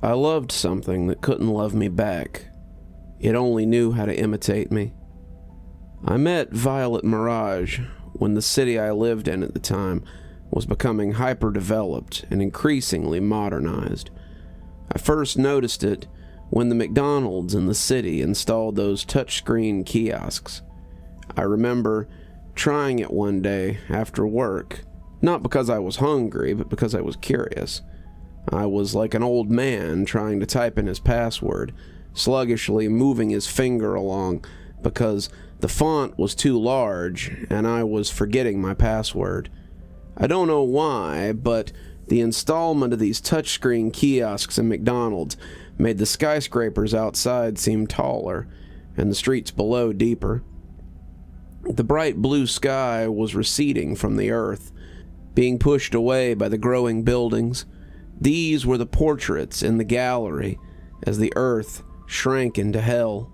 I loved something that couldn't love me back. It only knew how to imitate me. I met Violet Mirage when the city I lived in at the time was becoming hyper-developed and increasingly modernized. I first noticed it when the McDonald's in the city installed those touchscreen kiosks. I remember trying it one day after work, not because I was hungry, but because I was curious. I was like an old man trying to type in his password, sluggishly moving his finger along because the font was too large and I was forgetting my password. I don't know why, but the installment of these touchscreen kiosks in McDonald's made the skyscrapers outside seem taller and the streets below deeper. The bright blue sky was receding from the earth, being pushed away by the growing buildings. These were the portraits in the gallery as the earth shrank into hell.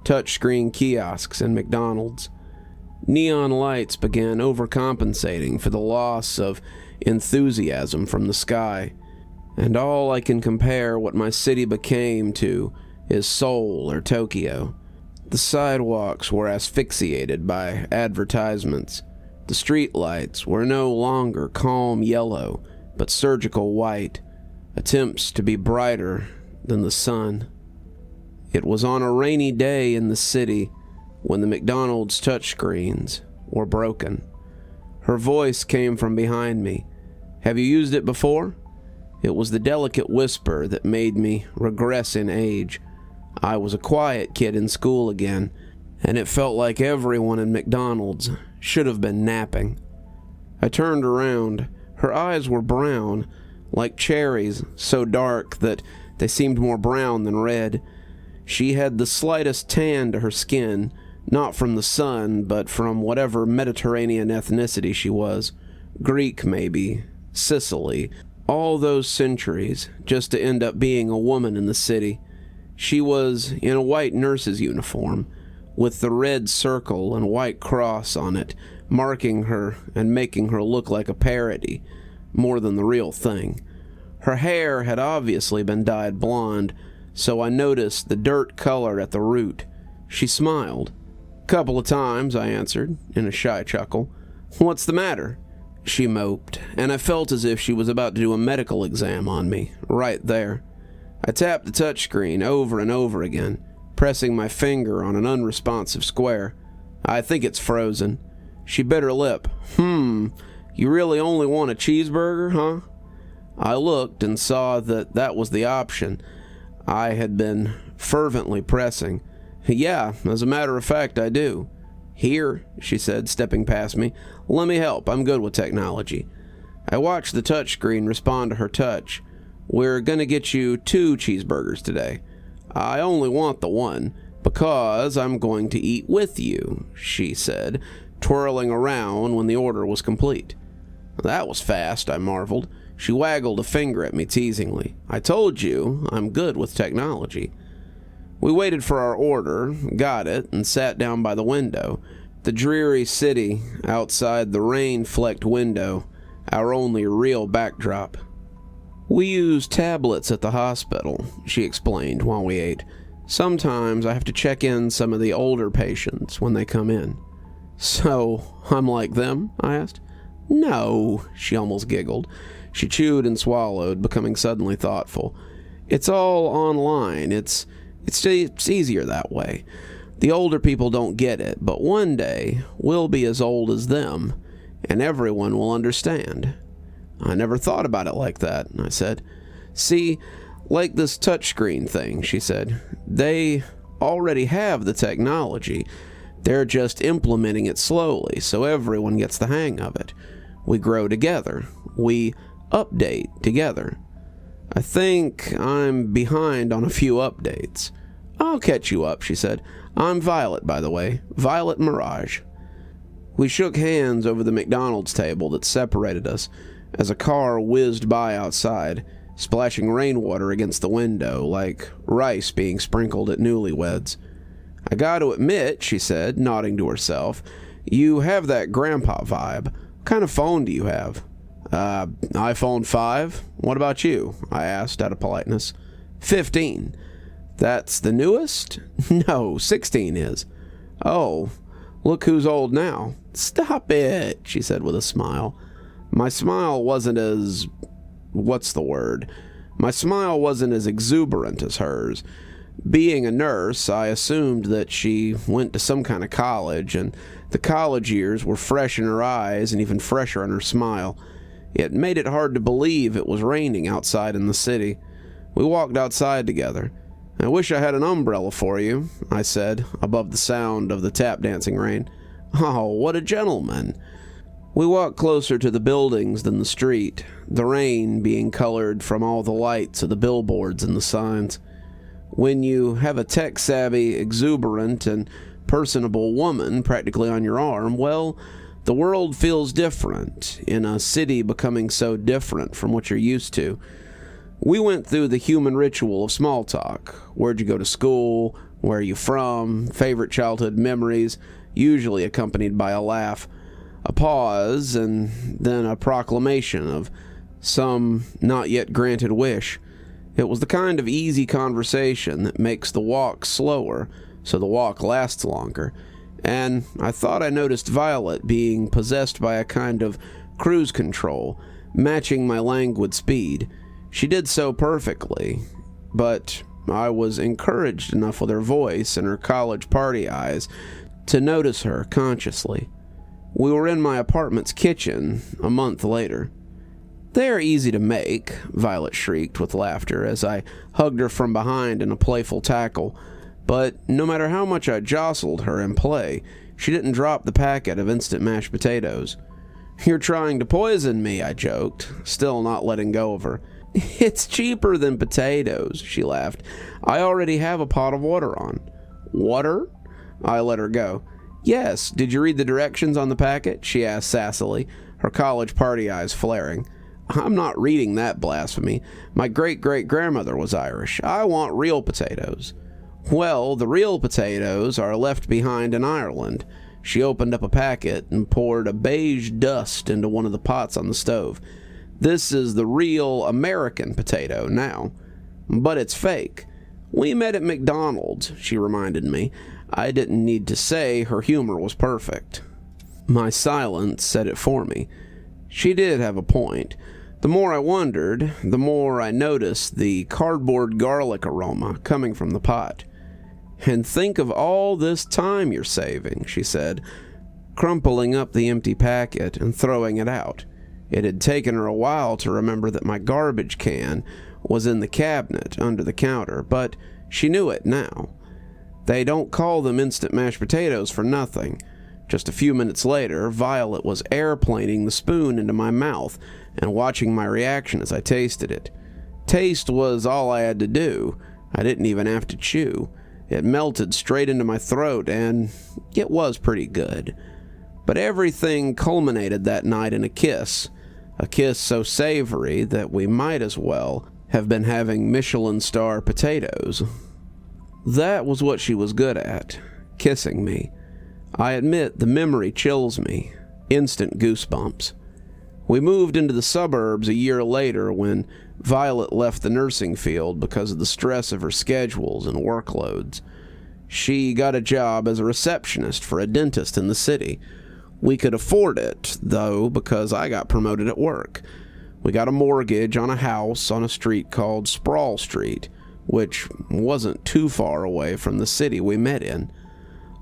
Touchscreen kiosks and McDonald's. Neon lights began overcompensating for the loss of enthusiasm from the sky, and all I can compare what my city became to is Seoul or Tokyo. The sidewalks were asphyxiated by advertisements. The street lights were no longer calm yellow, but surgical white, attempts to be brighter than the sun. It was on a rainy day in the city when the McDonald's touchscreens were broken. Her voice came from behind me. "Have you used it before?" It was the delicate whisper that made me regress in age. I was a quiet kid in school again, and it felt like everyone in McDonald's should have been napping. I turned around. Her eyes were brown, like cherries, so dark that they seemed more brown than red. She had the slightest tan to her skin, not from the sun, but from whatever Mediterranean ethnicity she was. Greek, maybe. Sicily. All those centuries, just to end up being a woman in the city. She was in a white nurse's uniform, with the red circle and white cross on it, marking her and making her look like a parody, more than the real thing. Her hair had obviously been dyed blonde, so I noticed the dirt color at the root. She smiled. "Couple of times," I answered, in a shy chuckle. "What's the matter?" She moped, and I felt as if she was about to do a medical exam on me, right there. I tapped the touchscreen over and over again, pressing my finger on an unresponsive square. "I think it's frozen." She bit her lip. You really only want a cheeseburger, huh?" I looked and saw that that was the option I had been fervently pressing. "Yeah, as a matter of fact, I do." "Here," she said, stepping past me. "Let me help. I'm good with technology." I watched the touchscreen respond to her touch. "We're gonna get you 2 cheeseburgers today. I only want the one, because I'm going to eat with you," she said, twirling around when the order was complete. "That was fast," I marveled. She waggled a finger at me teasingly. "I told you, I'm good with technology." We waited for our order, got it, and sat down by the window. The dreary city outside the rain-flecked window, our only real backdrop. "We use tablets at the hospital," she explained while we ate. "Sometimes I have to check in some of the older patients when they come in." "So, I'm like them?" I asked. "No," she almost giggled. She chewed and swallowed, becoming suddenly thoughtful. "It's all online. It's easier that way. The older people don't get it, but one day we'll be as old as them, and everyone will understand." "I never thought about it like that," I said. "See, like this touchscreen thing," she said. "They already have the technology. They're just implementing it slowly so everyone gets the hang of it. We grow together. We update together. I think I'm behind on a few updates." "I'll catch you up," she said. "I'm Violet, by the way. Violet Mirage." We shook hands over the McDonald's table that separated us as a car whizzed by outside, splashing rainwater against the window like rice being sprinkled at newlyweds. "I got to admit," she said, nodding to herself, "you have that grandpa vibe. What kind of phone do you have?" iPhone 5. What about you?" I asked out of politeness. 15. That's the newest? No, 16 is. Oh, look who's old now. Stop it, she said with a smile. My smile wasn't as... what's the word? My smile wasn't as exuberant as hers. Being a nurse, I assumed that she went to some kind of college, and the college years were fresh in her eyes and even fresher in her smile. It made it hard to believe it was raining outside in the city. We walked outside together. I wish I had an umbrella for you, I said, above the sound of the tap dancing rain. Oh, what a gentleman. We walked closer to the buildings than the street, the rain being colored from all the lights of the billboards and the signs. When you have a tech-savvy, exuberant, and personable woman practically on your arm, well, the world feels different in a city becoming so different from what you're used to. We went through the human ritual of small talk. Where'd you go to school? Where are you from? Favorite childhood memories, usually accompanied by a laugh, a pause, and then a proclamation of some not yet granted wish. It was the kind of easy conversation that makes the walk slower, so the walk lasts longer. And I thought I noticed Violet being possessed by a kind of cruise control, matching my languid speed. She did so perfectly, but I was encouraged enough with her voice and her college party eyes to notice her consciously. We were in my apartment's kitchen a month later. "They're easy to make," Violet shrieked with laughter as I hugged her from behind in a playful tackle. But no matter how much I jostled her in play, she didn't drop the packet of instant mashed potatoes. "You're trying to poison me," I joked, still not letting go of her. "It's cheaper than potatoes," she laughed. "I already have a pot of water on." "Water?" I let her go. "Yes, did you read the directions on the packet?" she asked sassily, her college party eyes flaring. "I'm not reading that blasphemy. My great-great-grandmother was Irish. I want real potatoes." "Well, the real potatoes are left behind in Ireland." She opened up a packet and poured a beige dust into one of the pots on the stove. "This is the real American potato now. But it's fake. We met at McDonald's," she reminded me. I didn't need to say her humor was perfect. My silence said it for me. She did have a point. The more I wondered, the more I noticed the cardboard garlic aroma coming from the pot. "And think of all this time you're saving," she said, crumpling up the empty packet and throwing it out. It had taken her a while to remember that my garbage can was in the cabinet under the counter, but she knew it now. They don't call them instant mashed potatoes for nothing. Just a few minutes later, Violet was airplaning the spoon into my mouth and watching my reaction as I tasted it. Taste was all I had to do. I didn't even have to chew. It melted straight into my throat, and it was pretty good. But everything culminated that night in a kiss so savory that we might as well have been having Michelin star potatoes. That was what she was good at, kissing me. I admit the memory chills me. Instant goosebumps. We moved into the suburbs a year later when Violet left the nursing field because of the stress of her schedules and workloads. She got a job as a receptionist for a dentist in the city. We could afford it, though, because I got promoted at work. We got a mortgage on a house on a street called Sprawl Street, which wasn't too far away from the city we met in.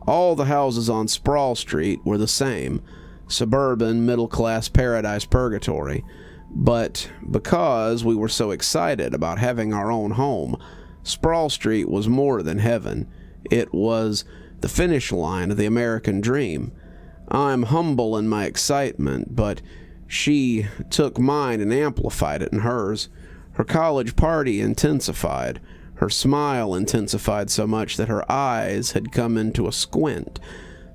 All the houses on Sprawl Street were the same, suburban, middle-class paradise purgatory. But because we were so excited about having our own home, Sprawl Street was more than heaven. It was the finish line of the American dream. I'm humble in my excitement, but she took mine and amplified it in hers. Her college party intensified. Her smile intensified so much that her eyes had come into a squint,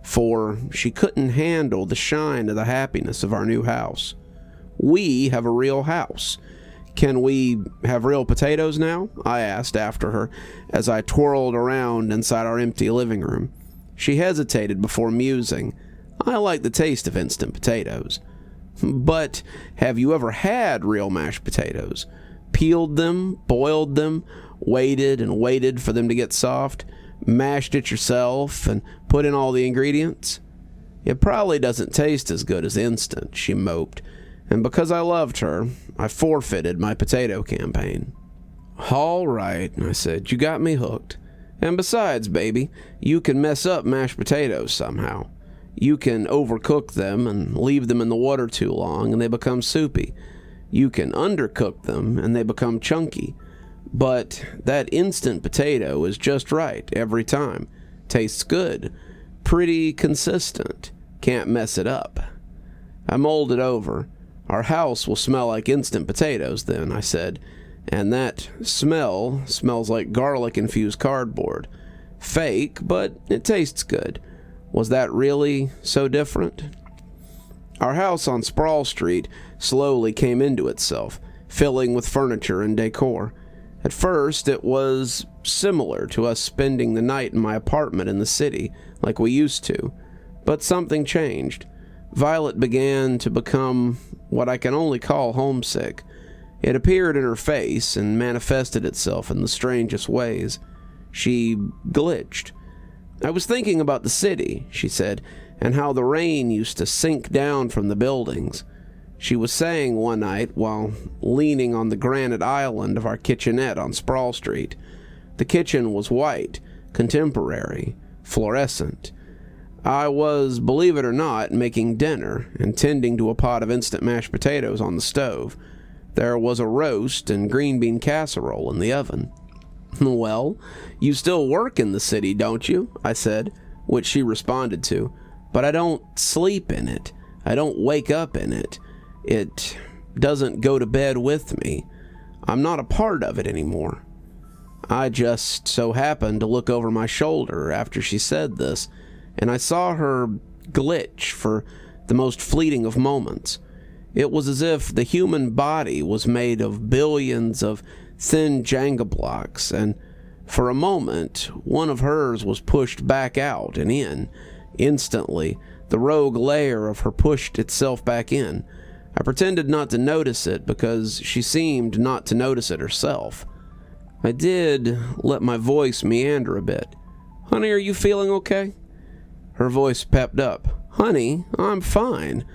for she couldn't handle the shine of the happiness of our new house. We have a real house. "Can we have real potatoes now?" I asked after her as I twirled around inside our empty living room. She hesitated before musing. "I like the taste of instant potatoes." "But have you ever had real mashed potatoes? Peeled them, boiled them, waited and waited for them to get soft, mashed it yourself, and put in all the ingredients? It probably doesn't taste as good as instant, she moped, and because I loved her, I forfeited my potato campaign. All right, I said, you got me hooked. And besides, baby, you can mess up mashed potatoes somehow. You can overcook them and leave them in the water too long and they become soupy. You can undercook them and they become chunky. But that instant potato is just right every time. Tastes good. Pretty consistent. Can't mess it up. I mulled it over. Our house will smell like instant potatoes then, I said. And that smell smells like garlic-infused cardboard. Fake, but it tastes good. Was that really so different? Our house on Sprawl Street slowly came into itself, filling with furniture and decor. At first, it was similar to us spending the night in my apartment in the city, like we used to. But something changed. Violet began to become what I can only call homesick. It appeared in her face and manifested itself in the strangest ways. She glitched. I was thinking about the city, she said, and how the rain used to sink down from the buildings. She was saying one night while leaning on the granite island of our kitchenette on Sprawl Street. The kitchen was white, contemporary, fluorescent. I was, believe it or not, making dinner and tending to a pot of instant mashed potatoes on the stove. There was a roast and green bean casserole in the oven. Well, you still work in the city, don't you? I said, which she responded to. But I don't sleep in it. I don't wake up in it. It doesn't go to bed with me. I'm not a part of it anymore. I just so happened to look over my shoulder after she said this, and I saw her glitch for the most fleeting of moments. It was as if the human body was made of billions of thin Jenga blocks, and for a moment, one of hers was pushed back out and in. Instantly, the rogue layer of her pushed itself back in. I pretended not to notice it because she seemed not to notice it herself. I did let my voice meander a bit. Honey, are you feeling okay? Her voice pepped up. Honey, I'm fine.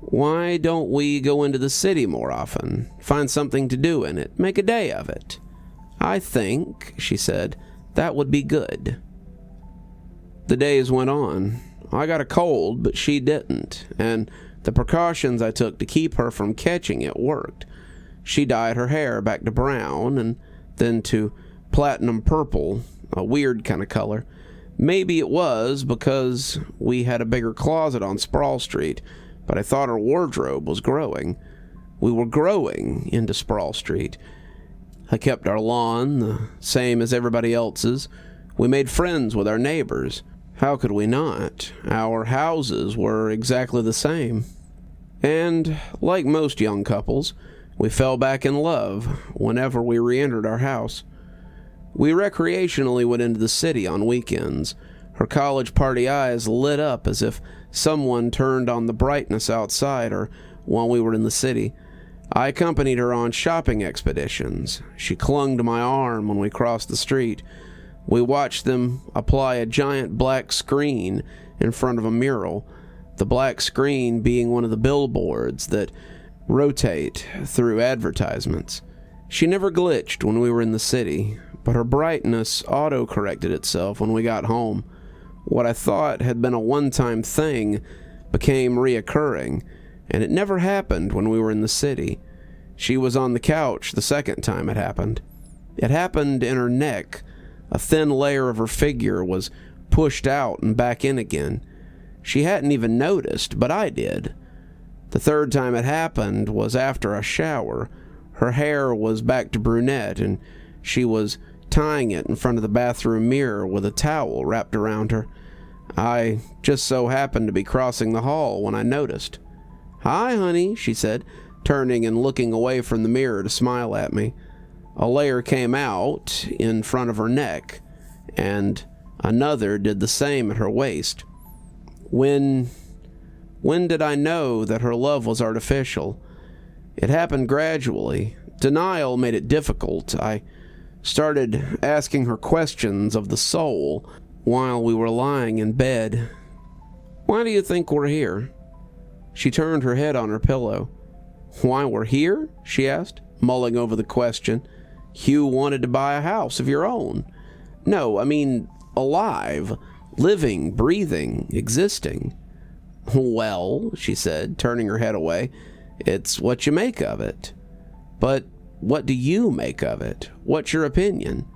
Why don't we go into the city more often? Find something to do in it. Make a day of it. I think, she said, that would be good. The days went on. I got a cold, but she didn't, and the precautions I took to keep her from catching it worked. She dyed her hair back to brown, and then to platinum purple, a weird kind of color. Maybe it was because we had a bigger closet on Sprawl Street, but I thought her wardrobe was growing. We were growing into Sprawl Street. I kept our lawn the same as everybody else's. We made friends with our neighbors. How could we not? Our houses were exactly the same. And, like most young couples, we fell back in love whenever we re-entered our house. We recreationally went into the city on weekends. Her college party eyes lit up as if someone turned on the brightness outside her while we were in the city. I accompanied her on shopping expeditions. She clung to my arm when we crossed the street. We watched them apply a giant black screen in front of a mural, the black screen being one of the billboards that rotate through advertisements. She never glitched when we were in the city, but her brightness auto-corrected itself when we got home. What I thought had been a one-time thing became reoccurring, and it never happened when we were in the city. She was on the couch the second time it happened. It happened in her neck. A thin layer of her figure was pushed out and back in again. She hadn't even noticed, but I did. The third time it happened was after a shower. Her hair was back to brunette, and she was tying it in front of the bathroom mirror with a towel wrapped around her. I just so happened to be crossing the hall when I noticed. "Hi, honey," she said, turning and looking away from the mirror to smile at me. A layer came out in front of her neck, and another did the same at her waist. When did I know that her love was artificial? It happened gradually. Denial made it difficult. I started asking her questions of the soul while we were lying in bed. "Why do you think we're here?" She turned her head on her pillow. "Why we're here?" she asked, mulling over the question. "You wanted to buy a house of your own." "No, I mean alive, living, breathing, existing." "Well," she said, turning her head away, "it's what you make of it." "But what do you make of it? What's your opinion?"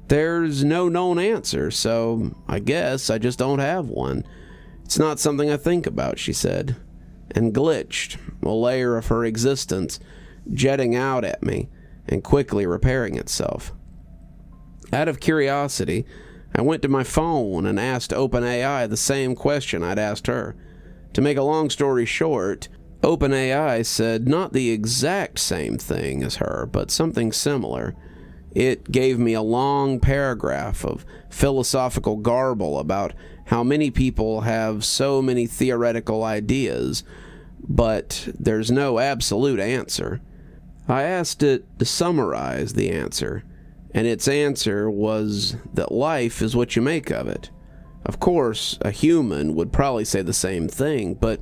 "There's no known answer, so I guess I just don't have one. It's not something I think about," she said, and glitched, a layer of her existence jetting out at me and quickly repairing itself. Out of curiosity, I went to my phone and asked OpenAI the same question I'd asked her. To make a long story short, OpenAI said not the exact same thing as her, but something similar. It gave me a long paragraph of philosophical garble about how many people have so many theoretical ideas, but there's no absolute answer. I asked it to summarize the answer, and its answer was that life is what you make of it. Of course, a human would probably say the same thing, but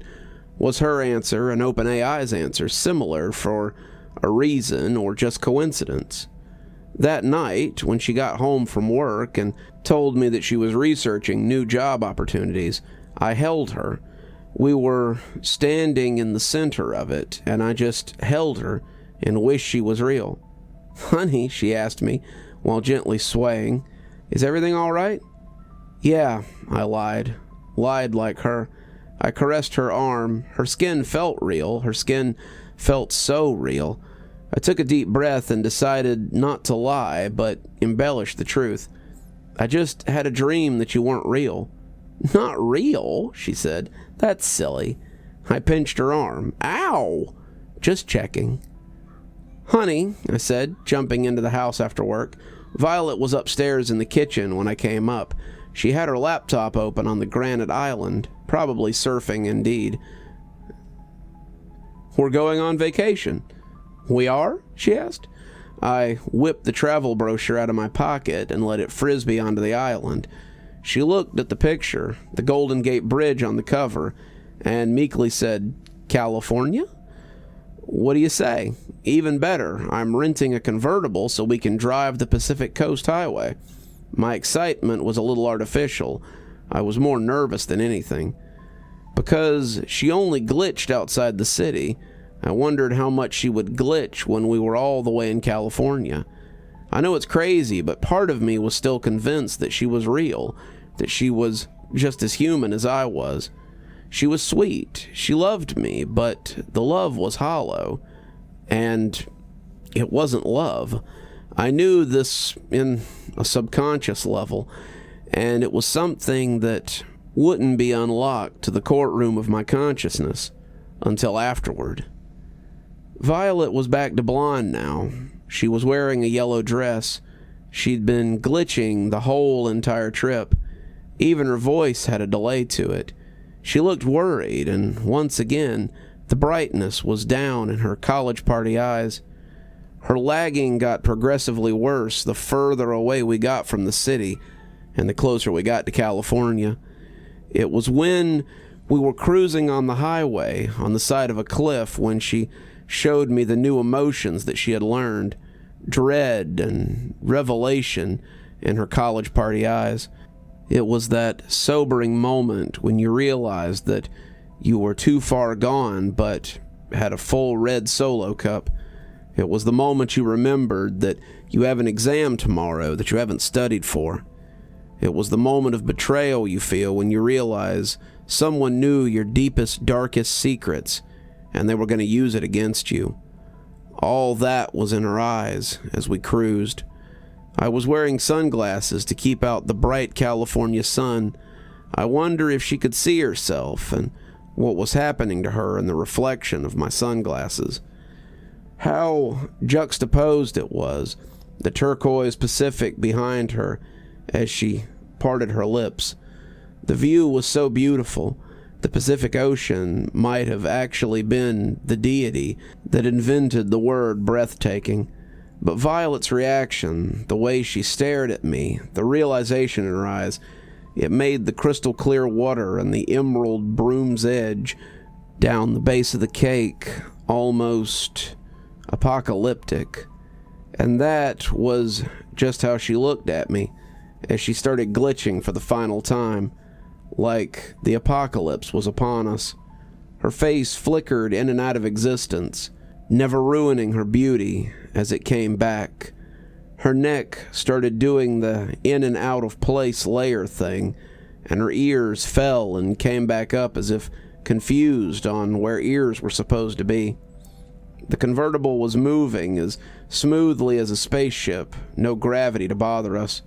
was her answer and OpenAI's answer similar for a reason or just coincidence? That night, when she got home from work and told me that she was researching new job opportunities, I held her. We were standing in the center of it, and I just held her and wished she was real. "Honey," she asked me, while gently swaying, "is everything all right?" "Yeah," I lied like her. I caressed her arm. Her skin felt real. Her skin felt so real. I took a deep breath and decided not to lie, but embellish the truth. "I just had a dream that you weren't real." "Not real?" she said. "That's silly." I pinched her arm. "Ow!" "Just checking." "Honey," I said, jumping into the house after work. Violet was upstairs in the kitchen when I came up. She had her laptop open on the granite island, probably surfing indeed. "We're going on vacation." "We are?" she asked. I whipped the travel brochure out of my pocket and let it frisbee onto the island. She looked at the picture, the Golden Gate Bridge on the cover, and meekly said, "California?" "What do you say? Even better, I'm renting a convertible so we can drive the Pacific Coast Highway." My excitement was a little artificial. I was more nervous than anything. Because she only glitched outside the city, I wondered how much she would glitch when we were all the way in California. I know it's crazy, but part of me was still convinced that she was real, that she was just as human as I was. She was sweet, she loved me, but the love was hollow, and it wasn't love. I knew this in a subconscious level, and it was something that wouldn't be unlocked to the courtroom of my consciousness until afterward. Violet was back to blonde now. She was wearing a yellow dress. She'd been glitching the whole entire trip. Even her voice had a delay to it. She looked worried, and once again, the brightness was down in her college party eyes. Her lagging got progressively worse the further away we got from the city, and the closer we got to California. It was when we were cruising on the highway on the side of a cliff when she showed me the new emotions that she had learned, dread and revelation in her college party eyes. It was that sobering moment when you realized that you were too far gone but had a full red Solo cup. It was the moment you remembered that you have an exam tomorrow that you haven't studied for. It was the moment of betrayal you feel when you realize someone knew your deepest, darkest secrets and they were going to use it against you. All that was in her eyes as we cruised. I was wearing sunglasses to keep out the bright California sun. I wonder if she could see herself and what was happening to her in the reflection of my sunglasses. How juxtaposed it was, the turquoise Pacific behind her as she parted her lips. The view was so beautiful. The Pacific Ocean might have actually been the deity that invented the word breathtaking. But Violet's reaction, the way she stared at me, the realization in her eyes, it made the crystal clear water and the emerald broom's edge down the base of the cake almost apocalyptic. And that was just how she looked at me as she started glitching for the final time, like the apocalypse was upon us. Her face flickered in and out of existence, never ruining her beauty as it came back. Her neck started doing the in and out of place layer thing, and her ears fell and came back up as if confused on where ears were supposed to be. The convertible was moving as smoothly as a spaceship, no gravity to bother us.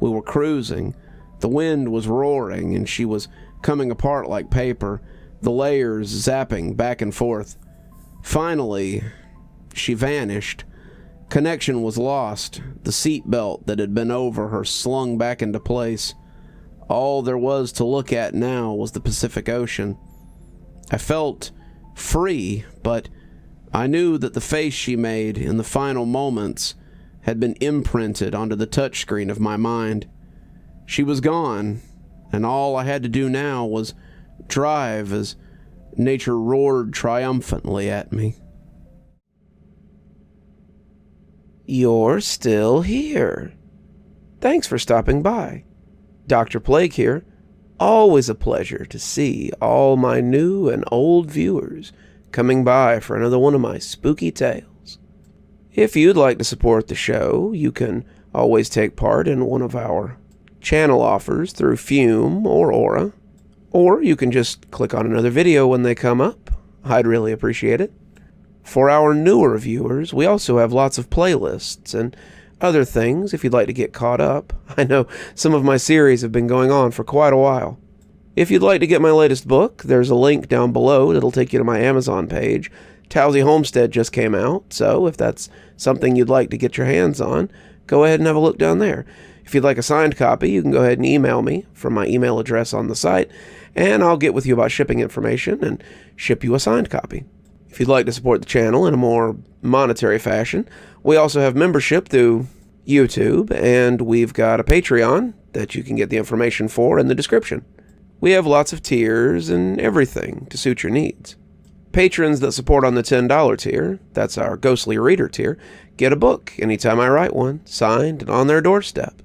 We were cruising. The wind was roaring, and she was coming apart like paper, the layers zapping back and forth. Finally, she vanished. Connection was lost. The seatbelt that had been over her slung back into place. All there was to look at now was the Pacific Ocean. I felt free, but I knew that the face she made in the final moments had been imprinted onto the touchscreen of my mind. She was gone, and all I had to do now was drive as nature roared triumphantly at me. You're still here. Thanks for stopping by. Dr. Plague here. Always a pleasure to see all my new and old viewers coming by for another one of my spooky tales. If you'd like to support the show, you can always take part in one of our channel offers through Fume or Aura, or you can just click on another video when they come up. I'd really appreciate it. For our newer viewers, we also have lots of playlists and other things if you'd like to get caught up. I know some of my series have been going on for quite a while. If you'd like to get my latest book, there's a link down below that'll take you to my Amazon page. Towesey Homestead just came out, so if that's something you'd like to get your hands on, go ahead and have a look down there. If you'd like a signed copy, you can go ahead and email me from my email address on the site, and I'll get with you about shipping information and ship you a signed copy. If you'd like to support the channel in a more monetary fashion, we also have membership through YouTube, and we've got a Patreon that you can get the information for in the description. We have lots of tiers and everything to suit your needs. Patrons that support on the $10 tier, that's our Ghostly Reader tier, get a book anytime I write one, signed and on their doorstep.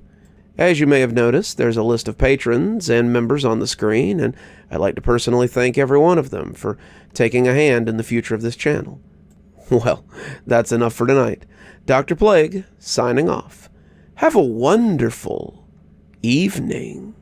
As you may have noticed, there's a list of patrons and members on the screen, and I'd like to personally thank every one of them for taking a hand in the future of this channel. Well, that's enough for tonight. Dr. Plague, signing off. Have a wonderful evening.